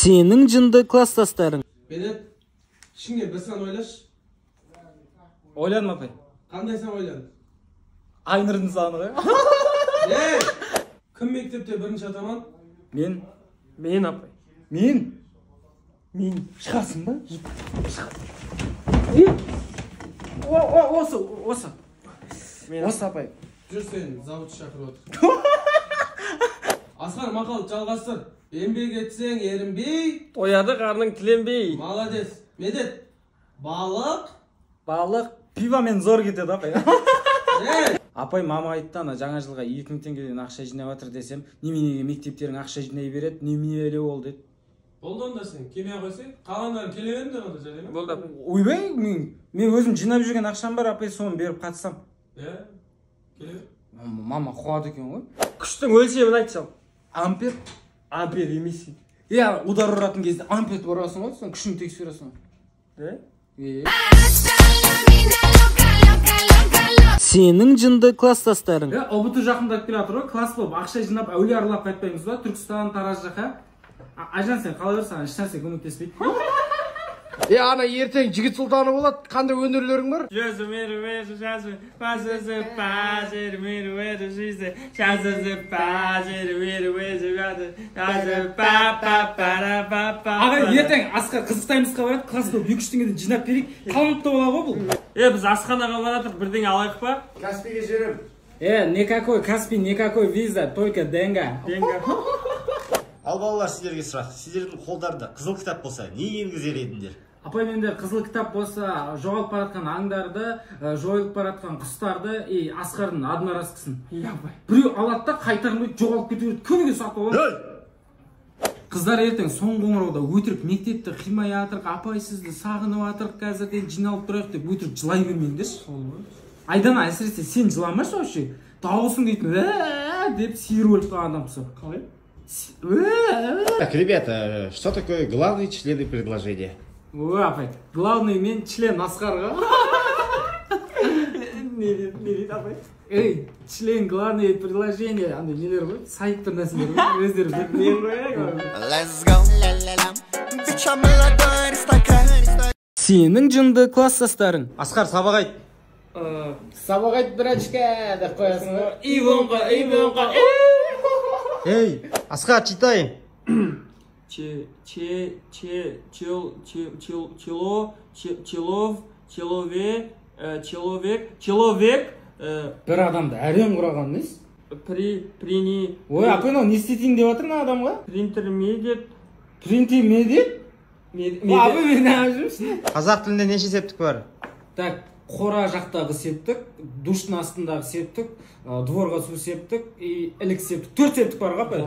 Senin jındı klassdaşlarың. Benet, işinge bir sen oylaş. Oyladым апай. Qanday sen oyladın? Aynırдың саны. Ey! Kim mektepte birinci ataman? Мен. Мен апай. Мен. Шығасың ба? Осы. Осы апай. Жүр sen, zavut şakır otur. Aslan maqal жалғастыр. Еңбек етсең ерінбей. Тояды қарның тіленбей. Молодец. Медет. Балық. Балық пивамен зор кетеді апай. Ей! Апай мама айтты ана жаңа жылға 2000 теңгеден ақша жинап жатыр десем, неменеге мектептерің ақша жинай береді, немене ол деді. Болды онда сен, келмей қойсаң, қалғандарын келе беріңдер онда жарай ма? Болды апай. Ойбай, мен өзім жинап жүрген ақшам бар, апай соны беріп қатысам. Келе бер. Мама қуады екен ғой. Күштің өлшемін айтсам. Ампер. Ампер емес. Иә, удар ұратын кезде амперді ұрасың ғой, сосын күшін тексересің. Senin jındı klassdaşlarың. ОБТ жақындап келе жатыр ғой, класс болып ақша жинап әулие аралап қайтпаймыз ба? Түркістан, Тараз жаққа. Ажан сен қала бер, саған ешнәрсе көмектеспейді. Ана ертең жігіт сұлтаны болады. Қандай өнерлерің бар? Ағай, ертең Асқар қызықтаймызға барады, класс болып 2-3 теңгеден жинап берейік. Талантты бола ғой бұл. Біз асханаға баратық, бірдеңе алайық па? Каспийге жерім. Никакой Каспий, никакой виза, только деньга. Ал балалар, сіздерге сұрақ. Сіздердің қолдарында қызыл кітап болса, не енгізер едіңдер? Апай, менде қызыл кітап болса, жоғалып баратқан аңдарды, жойылып баратқан құстарды, Асқардың адына раскысын. Біреу алады да қайтармайды, жоғалып кетеді, күніге сатып алады. Қыздар ертең соңғы қоңырауда өтірік мектепті қимай атырық, апай сізді сағынып атырық, қазірден жиналып тұрайық деп өтірік жылай бермеңдерші. Айдана, әсіресе сен жыламашы вообще. Дауысың дейтін, деп сиыр өліп қалған адамсың. Қалай? Так, ребята, что такое главные члены предложения? Апай, главный мен член Асқарға. Не дейді апай? Член главное предложение, андай нелер ғой, сайттар нәрселер ғой, өздері білмейін ғой. Senin jındı klassdaşlarың. Асқар, сабақ айт. Сабақ айт бір очка деп қоясың ғой. Ивонға. Ей, Асқар, читай. Человек. Бір адамды әрем құраған нес? Ой, апай, не істетейін деп жатыр на адамға? Принтермедет. Принтермедет? Апай, мен әжімсің? Қазақ тілінде неше септік бар? Так, қора жақтағы септік, душтың астындағы септік, дворға су септік, ілік септік, 4 септік бар ғой, апай?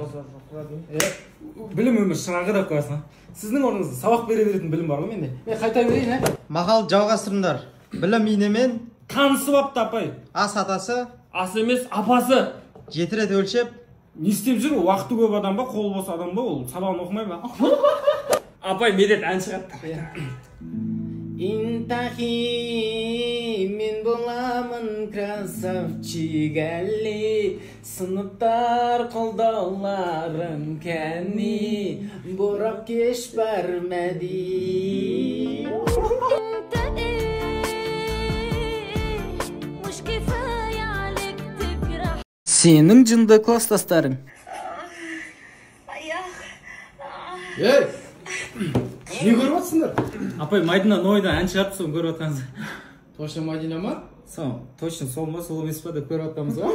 Білім өмір шырағы деп қоясың. Сіздің орныңызда сабақ бере беретін білім бар ғой менде. Мен қайта берейін, Мақал жалғастырыңдар. Білім инемен танысы бапты, апай. ас атасы, Ас емес, апасы. 7 рет өлшеп. Не істеп жүр? Уақыты көп адам ба, қолы бос адам ба, ол сабағын оқымай ба? Апай, медет ән шығады. Интахи, мен боламын красавчик әлі, сыныптар қолдауларым кәні, борап кеш бар мәди. Senin jındı klassdaşlarың. Ей, не көріп отырсыңдар? Апай, Майдина Нойда ән шығарып соны көріп отқаныз. Точно Мадина ма? Точно сол ма, сол емес па деп көріп отқаныз ба?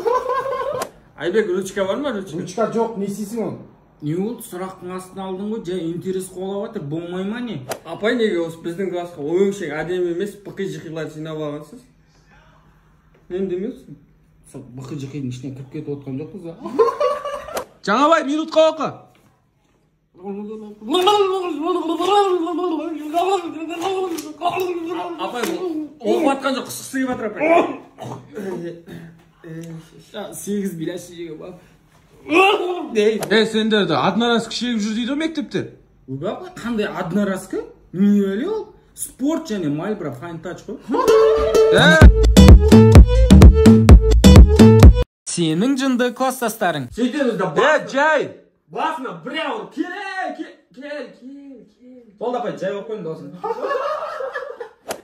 Айбек, ручка бар ма, ручка? Ручка жоқ, не істейсің оны? Не болды, сұрақтың астына алдың ғой, жай интерес қолап жатыр, болмай ма не? Апай, неге осы біздің классқа өңшең әдемі емес, бықи-жықиларды жинап алғансыз? Мен демексің? Сол бықи-жықидің ішіне кіріп кетіп отқан жоқпыз ба? Жаңабай, минутқа оқы. Апай, оқып атқан жоқ, қысқысы келіп жатыр, апай. 8 биляш жеге бап. Сендерді одноразкі шегіп жүр дейді мектепте. Апай, қандай одноразкі? Не әлі ол? Спорт және Мальбро Fine Touch қой. Senin jındı klassdaşlarың. Сөйтеміз да Жай! басына бір ауыр келе Кел. Болды апай, жай оқып қойын даусын.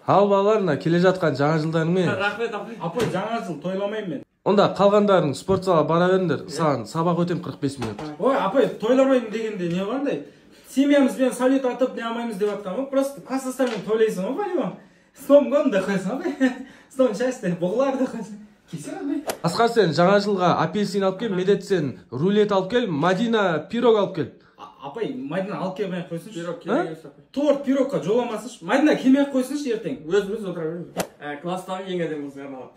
Ал балаларына келе жатқан жаңа жылдарыңмен. Рахмет апай. Апай, жаңа жыл тойламаймын мен. Онда қалғандарың спорт зала бара беріңдер. Саған сабақ өтем 45 минут. Ой, апай, тойламаймын дегенде не қандай? Семьямызбен салют атып не алмаймыз деп жатқан ғой. Просто класстастармен тойлайсың ғой, понимаешь? С Новым годом да қойсың ғой. С новым счастьем, бұғылар да қойсың. Кесер апай. Асқар, сен жаңа жылға апельсин алып кел, Медет сен рулет алып кел, Мадина пирог алып кел. Апай, Мадина алып келмей қойсыншы. Пирог керек емес апай. Торт пирогқа жоламасыншы. Мадина келмей қойсыншы ертең. Өзіміз отыра береміз. Класстағы ең әдемі қызға арналады.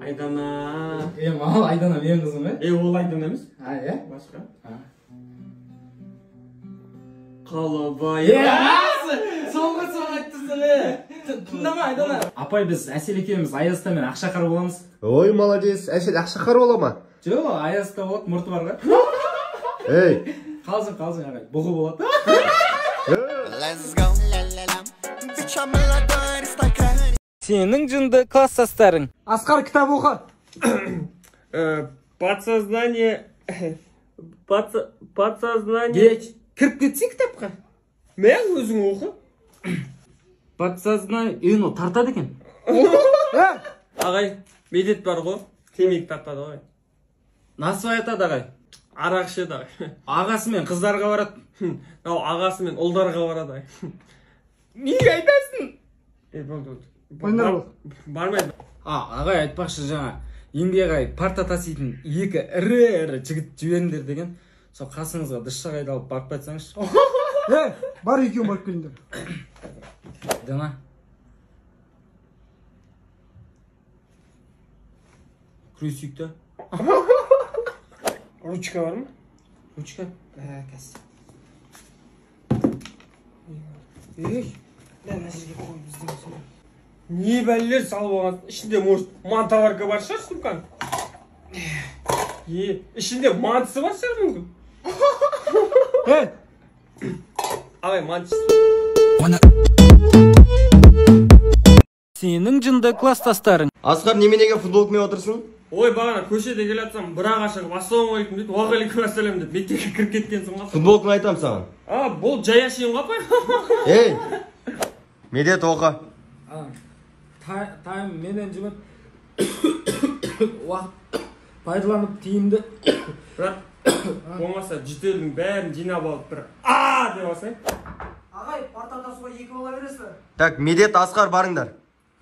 Айдана. Маған Айдана менің қызым, Ол Айдана емес. Иә? Басқа. Қалабай. Соңғы айттысың, Тыңдама, Айдана. Апай, біз Әсел екеуміз Аяздамен ақшақар боламыз. Ой, молодец. Әсел ақшақар бола ма? Жоқ, Аязда болады, мұрты бар ғой. Ей. Қалжың, ағай. Бұғы болады. Сенің жынды класстастарың. Асқар, кітап оқы. Подсознание. Подсознание. Кіріп кетсей кітапқа. Мен өзің оқы. Подсознание. Ол тартады екен. Ағай, Медет бар ғой. Темекі тартады ғой. Насып айтады ағай. Арақ ішеді ағай. Ағасымен қыздарға барады. Ағасымен ұлдарға барады ағай. Неге айтасың? Бармайды. Ағай айтпақшы жаңа. Еңбек ағай парта таситын екі ірі жігіт жіберіңдер деген. Сол қасыңызға дышша қайда алып барып қайтсаңызшы. Бар екеуін барып келіңдер. Дана. Күресейік та. Ручка бар ма? Ручка? Кәсіп. Не бәлелер салып алған. Ішінде может манталарга бар шығар сумкаң. Ішінде мантысы бар шығар мүмкін. Ағай, мантысы. Сенің жынды класстастарың. Асқар, неменеге футбол кімей отырсың? Ой, бағана көшеде келе жатсам, бір аға шығып, ассалаумағалейкум дейді, уағалейкум ассалам деп мектепке кіріп кеткенсің ғой. Футбол кім айтам саған? Бұл жай әшейін ғой апай. Ей. Медет оқы. Тайм менеджмент уақыт пайдаланып тиімді. Бірақ болмаса жүтелдің бәрін жинап алып бір деп алсаң. Ағай, парта тасуға 2 бала бересіз. Так, Медет, Асқар барыңдар.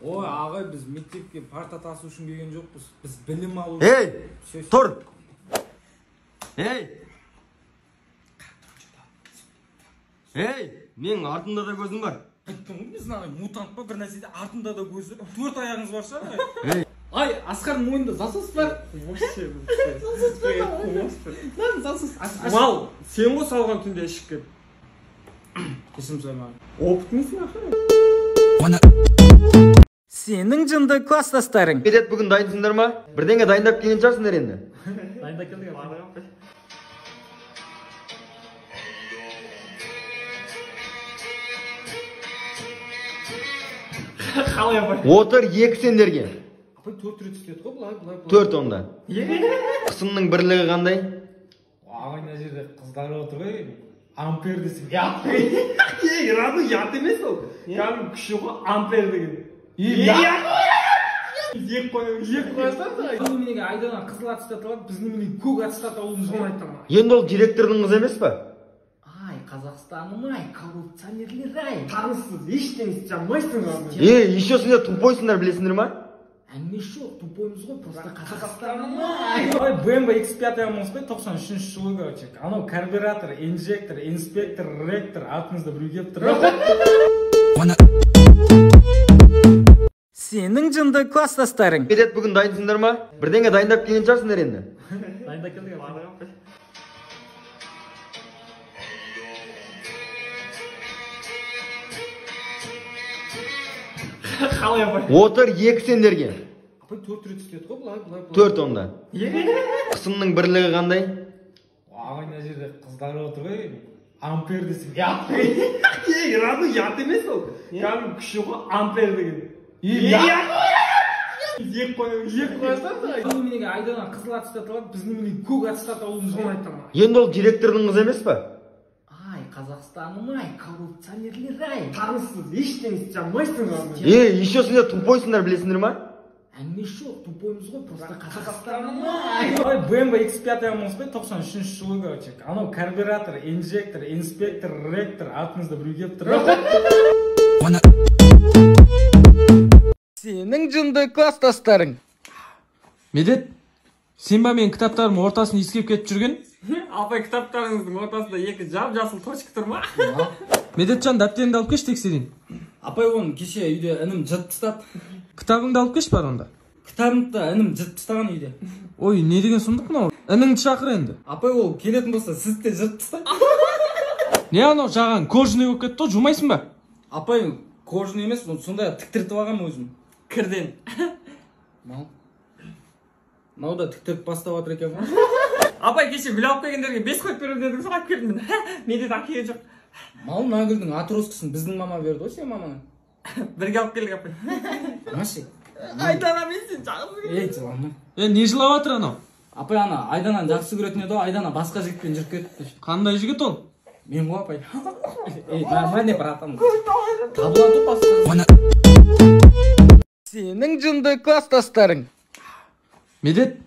Ой, ағай, біз мектепке парта тасу үшін келген жоқпыз. Біз білім алу. Ей, тұр. Ей, менің артында да көзім бар. Біз мутант па бір нәрседе артында да көзі 4 аяғыңыз бар шығар. Ай, Асқардың мойнында засос бар. Мал, сен ғой салған түнде ішіп кеп. Кесім саймаған. Опытмысың аха? Сенің жынды класстастарың. Медет, бүгін дайынсыңдар ма? Бірдеңе дайындап келген шығарсыңдар енді. Дайында келдік. Қалай апай? Отыр, екі сендерге. Апай 4 рет істеді ғой, бұлай. 4 онда. Қысымның бірлігі қандай? Ағай, мына жерде қыздар отыр ғой. Ампер десің. Раду ят емес ол. Кәдімгі күші ғой, ампер деген. Ек қойасың. Неменеге Айдана қызыл аттестат, біз неменеге көк аттестат алуымыз керек. Енді ол директордың қызы емес па? Ай, Қазақстаным ай, коррупционерлер ай. Таныссыз, ештеңе жанмайсың ғана. Еще сендер тупойсыңдар, білесіңдер ма? Әңгіме жоқ, тупоймыз ғой, просто Қазақстаным ай. Ой, BMW X5 алмыз ғой, 93-ші жылы короче. Анау карбюратор, инжектор, инспектор, ректор, артыңызда біреу келіп тұр. Сенің жынды класстастарың. Медет, бүгін дайынсыңдар ма? Бірдеңе дайындап келген шығарсыңдар енді. Дайында келдік. Қалай апай? Отыр, екі сендерге. Апай 4 рет істеді ғой, бұлай. 4 онда. Қысымның бірлігі қандай? Ағай, мына жерде қыздар отыр ғой. Ампер десің. Раду ят емес ол. Кәдімгі күші ғой, ампер деген. Ек қоясың. Неменеге Айдана қызыл аттестат алады, біз неменеге көк аттестат алуымыз соны айтамын. Енді ол директордың қызы емес па? Ай, Қазақстаным ай, коррупционерлер ай. Танысыз, ештеңе жамайсың. Еще сендер тупойсыңдар, білесіңдер ма? Әңгіме жоқ, тупоймыз ғой, просто Қазақстаным ай. Ой, BMW X5 алмаңыз бай, 93 жылғы очек. Анау карбюратор, инжектор, инспектор, ректор, артыңызда біреу келіп тұр. Сенің жынды класстастарың. Медет, сен ба мен кітаптарым ортасын иіскеп кетіп жүрген? Апай, кітаптарыңыздың ортасында екі жап-жасыл точка тұр ма? Медетжан, дәптеріңді алып кеш тексерейін. Апай, оны кеше үйде інім жыртып тастады. Кітабыңды алып кеш бар онда. Кітабымды да інім жыртып тастаған үйде. Ой, не деген сұмдық мынау? Ініңді шақыр енді. Апай, ол келетін болса, сізді де жыртып тастайды. Не анау жаған кожаный болып кетті, жумайсың ба? Апай, кожаный емес, сондай тіктіртіп алғам өзім. Кірден. Мынау да тіктіріп бастап жатыр екен ба? Апай, кеше гүл алып келгендерге 5 қойып беріп дедім, соған келдім. Менде де әкелген жоқ. Мал Нагүлдің атроскасын біздің мама берді ғой, сен маманың. Бірге алып келдік, апай. Маши. Айдана, мен сен жақсы. Ей, жылама. Не жылап жатыр анау? Апай, ана Айдананы жақсы көретін еді, Айдана басқа жігітпен жүріп кетті. Қандай жігіт ол? Мен ғой, апай. Ей, нормальный братан. Табылады басқа. Сенің жынды класстастарың. Медет,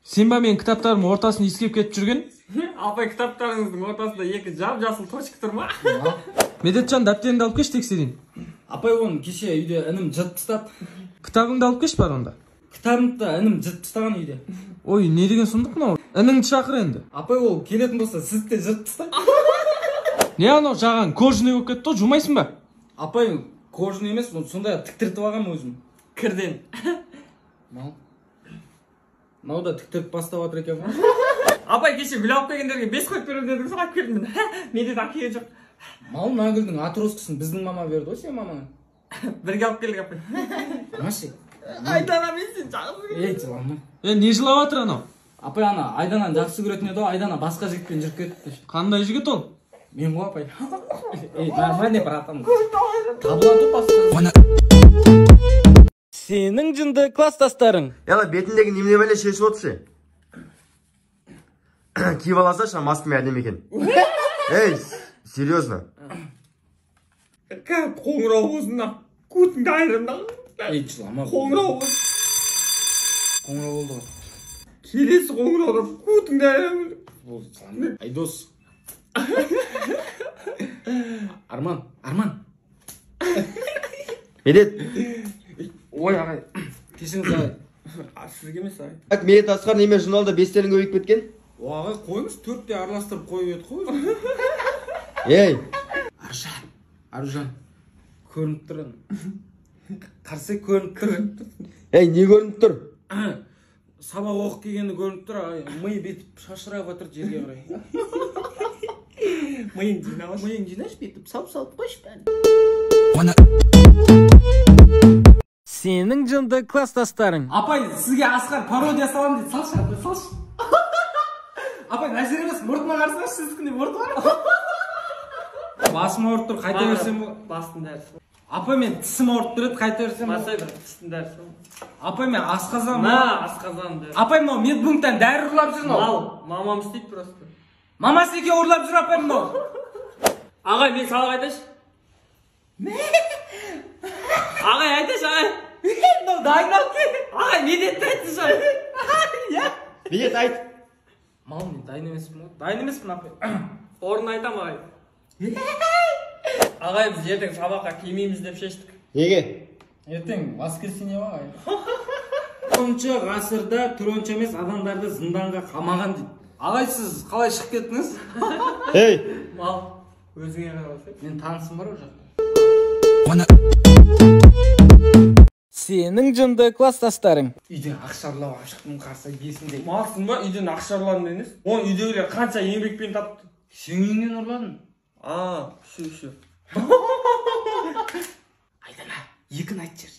сен ба мен кітаптарым ортасын иіскеп кетіп жүрген? Апай, кітаптарыңыздың ортасында екі жап-жасыл точка тұр ма? Медетжан, дәптеріңді алып кеш тексерейін. Апай, оны кеше үйде інім жыртып тастады. Кітабыңды алып кеш бар онда. Кітабымды да інім жыртып тастаған үйде. Ой, не деген сұмдық мынау? Ініңді шақыр енді. Апай, ол келетін болса, сізді де жыртып тастайды. Не анау жаған кожаный болып кетті, жумайсың ба? Апай, кожаный емес, сондай тіктіртіп алғам өзім. Кірден. Мынау да тіктіріп бастап жатыр екен ба? Апай, кеше гүл алып келгендерге 5 қойып беріп дедім, соған келдім. Менде де әкелген жоқ. Мал Нагүлдің атроскасын біздің мама берді ғой, сен маманың. Бірге алып келдік, апай. Маши. Айдана, мен сен жақсы. Ей, жылама. Не жылап жатыр анау? Апай, ана Айдананы жақсы көретін еді, Айдана басқа жігітпен жүріп кетті. Қандай жігіт ол? Мен ғой, апай. Ей, нормальный братан. Табылады басқа. Сенің жынды класстастарың. Яла, бетіндегі немене бәле шешіп отырсы? Киіп аласа шам астымен әдем екен. Ей, серьезно? Қоңырау болсында, көтіңді айырымда. Ей, жылама. Қоңырау болсын. Қоңырау болды ғой. Келесі қоңырауда көтіңді айырымда. Айдос. Арман. Медет. Ой, ағай. Кешіңіз ағай. Сізге емес, ағай. Бak, Медет Асқар неме журналда 5-терін көбейіп кеткен? Ағай, қойыңыз, 4-те араластырып қойып еді қой. Ей. Аружан. Көрініп тұр. Қарсы көрініп тұр. Ей, не көрініп тұр? Сабақ оқып келгені көрініп тұр. Миы бетіп шашырап жатыр жерге қарай. Миың жинаушы. Миың жинаш бетіп салып қойшы бәрін. Сенің жынды класстастарың. Апай, сізге Асқар пародия салам дейді. Салшы. Апай, нәзір емес, мұртыма қарсаңыз, сіздікінде мұрты бар. Басым ауырып тұр, қайта берсем бұл. Бастың дәрісі. Апай, мен тісім ауырып тұрады, қайта берсем бұл. Масай бір тістің дәрісі. Апай, мен асқазан. Асқазан дәрісі. Апай, мынау медпункттан дәрі ұрлап жүр мынау. Мамам істейді просто. Мамасы еке ұрлап жүр, апай, мынау. Ағай, мен салық айтайшы. Ағай, айтайшы, ағай. Мынау дайындап келді. Ағай, Медетті айтшы, ағай. Медет, айт. Мал, мен дайын емеспін, апай. Орын айтам, ағай. Ағай, біз ертең сабаққа кимейміз деп шештік. Неге? Ертең воскресенье ағай. 10-шы ғасырда түронші емес адамдарды зынданға қамаған дейді. Ағай, сіз қалай шығып кеттіңіз? Ей! Мал, өзіңе қаралшы. Мен танысым бар о жақта. Сенің жынды класстастарың. Үйден ақшарлау ашықтың қарсы есінде. Малсың ба, үйден ақшарларын емес? Оны үйдегілер қанша еңбекпен тапты? Сен үйіңнен ұрладың? Шу. Айдана, 2-ні айт жер,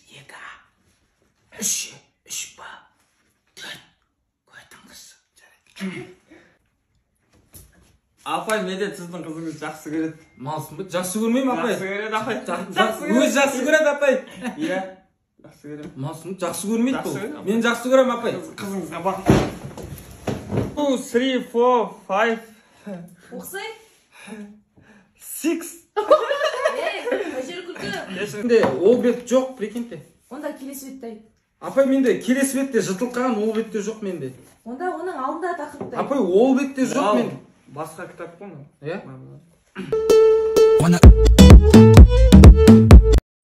2. 3 ба, 4. Көйтіңіз. Апай, Медет сіздің қызыңыз жақсы көреді. Малсың ба? Жақсы көрмеймін, апай. Жақсы көреді, апай. Өз жақсы көреді, апай. Иә. жақсы көрем. Масын жақсы көрмейді Жақсы бұл. көрем. Мен жақсы көрем, апай. Қызыңызға бақ. 2, 3, 4, 5, Оқсай? 6. Қажер күлкі. Менде ол бет жоқ, прикиньте. Онда келесі бетті айт. Апай, менде келесі бетте жыртылған, ол бетте жоқ менде. Онда оның алдында тақырыпты айт. Апай, ол бетте жоқ менде. Басқа кітап қой мынау. Иә?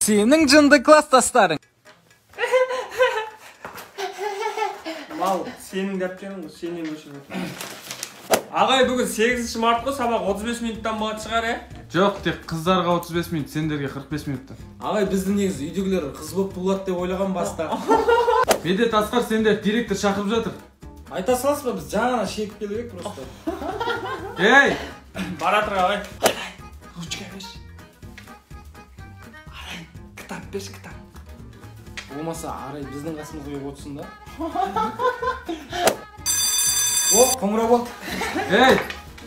Сенің жынды класстастарың. Мал, сенің дәптерің ғой, сенен өшіп отыр. Ағай, бүгін 8 март қой, сабақ 35 минуттан болады шығар, е? Жоқ, тек қыздарға 35 минут, сендерге 45 минуттан. Ағай, біздің негізі үйдегілер қыз болып болады деп ойлаған баста. Медет, Асқар, сендер директор шақырып жатыр. Айта саласыз ба, біз жаңа шегіп келіп едік просто. Ей! Бара тұр, ағай. Ручка беш. Арай, кітап беш, кітап. Болмаса, Арай біздің қасымызға келіп отырсын да. О, қоңырау болды. Ей!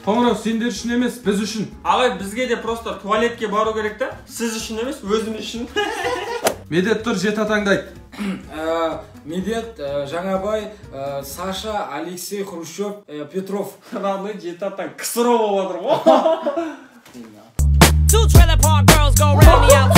Қоңырау сендер үшін емес, біз үшін. Ағай, бізге де просто туалетке бару керек та. Сіз үшін емес, өзім үшін. Медет тұр, жет атаңды айт. Медет, Жаңабай, Саша, Алексей, Хрущев, Петров. Родной жетатан кісіро болып отыр ғой. Two trailer park girls go round me out.